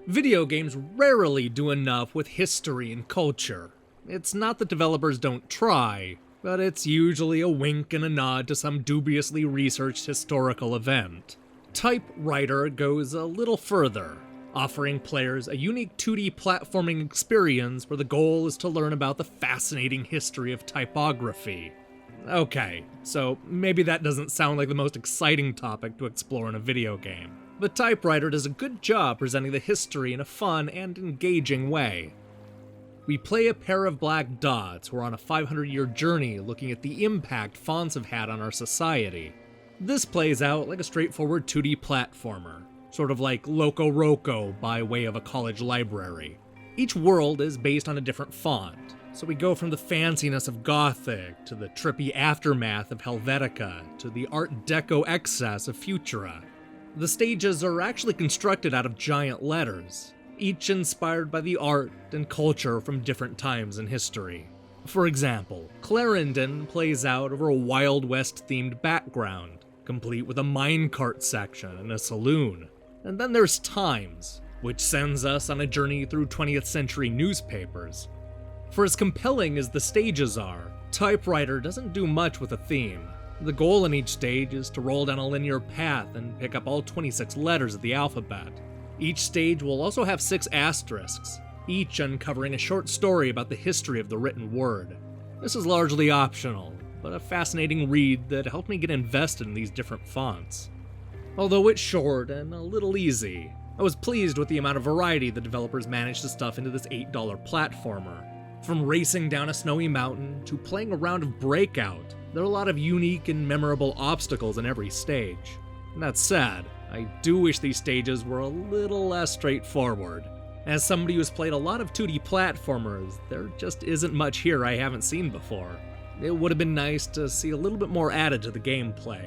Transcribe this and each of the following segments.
Video games rarely do enough with history and culture. It's not that developers don't try, but it's usually a wink and a nod to some dubiously researched historical event. Typewriter goes a little further, offering players a unique 2D platforming experience where the goal is to learn about the fascinating history of typography. Okay, so maybe that doesn't sound like the most exciting topic to explore in a video game, but Typewriter does a good job presenting the history in a fun and engaging way. We play a pair of black dots who are on a 500-year journey looking at the impact fonts have had on our society. This plays out like a straightforward 2D platformer, sort of like Loco Roco by way of a college library. Each world is based on a different font, so we go from the fanciness of Gothic to the trippy aftermath of Helvetica to the Art Deco excess of Futura. The stages are actually constructed out of giant letters, each inspired by the art and culture from different times in history. For example, Clarendon plays out over a Wild West-themed background, complete with a minecart section and a saloon. And then there's Times, which sends us on a journey through 20th century newspapers. For as compelling as the stages are, Typewriter doesn't do much with a theme. The goal in each stage is to roll down a linear path and pick up all 26 letters of the alphabet. Each stage will also have 6 asterisks, each uncovering a short story about the history of the written word. This is largely optional, but a fascinating read that helped me get invested in these different fonts. Although it's short and a little easy, I was pleased with the amount of variety the developers managed to stuff into this $8 platformer. From racing down a snowy mountain to playing a round of Breakout, there are a lot of unique and memorable obstacles in every stage. That said, I do wish these stages were a little less straightforward. As somebody who's played a lot of 2D platformers, there just isn't much here I haven't seen before. It would have been nice to see a little bit more added to the gameplay.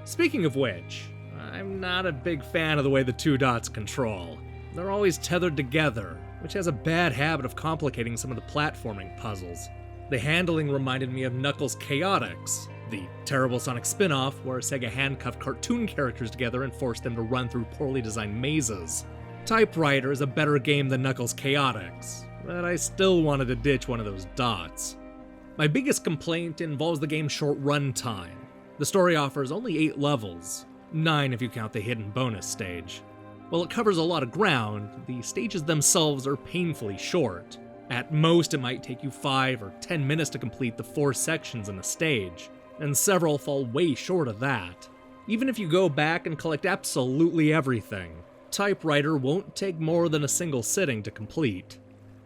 Speaking of which, I'm not a big fan of the way the 2 dots control. They're always tethered together, which has a bad habit of complicating some of the platforming puzzles. The handling reminded me of Knuckles Chaotix, the terrible Sonic spin-off where Sega handcuffed cartoon characters together and forced them to run through poorly designed mazes. Typewriter is a better game than Knuckles Chaotix, but I still wanted to ditch one of those dots. My biggest complaint involves the game's short runtime. The story offers only 8 levels, 9 if you count the hidden bonus stage. While it covers a lot of ground, the stages themselves are painfully short. At most, it might take you 5 or 10 minutes to complete the 4 sections in a stage, and several fall way short of that. Even if you go back and collect absolutely everything, Typewriter won't take more than a single sitting to complete.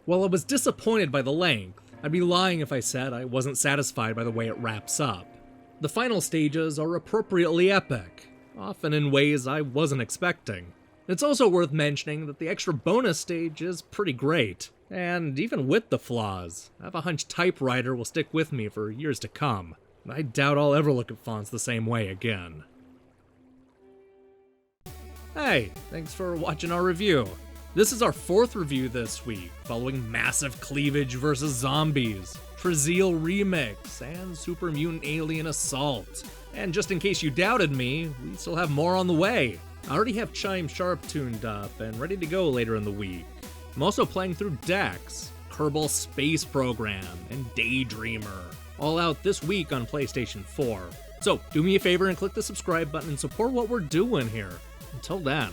While I was disappointed by the length, I'd be lying if I said I wasn't satisfied by the way it wraps up. The final stages are appropriately epic, often in ways I wasn't expecting. It's also worth mentioning that the extra bonus stage is pretty great, and even with the flaws, I have a hunch Typewriter will stick with me for years to come. I doubt I'll ever look at fonts the same way again. Hey, thanks for watching our review. This is our 4th review this week, following Massive Cleavage vs. Zombies, Trazeel Remix, and Super Mutant Alien Assault. And just in case you doubted me, we still have more on the way. I already have Chime Sharp tuned up and ready to go later in the week. I'm also playing through Dex, Kerbal Space Program, and Daydreamer, all out this week on PlayStation 4. So do me a favor and click the subscribe button and support what we're doing here. Until then.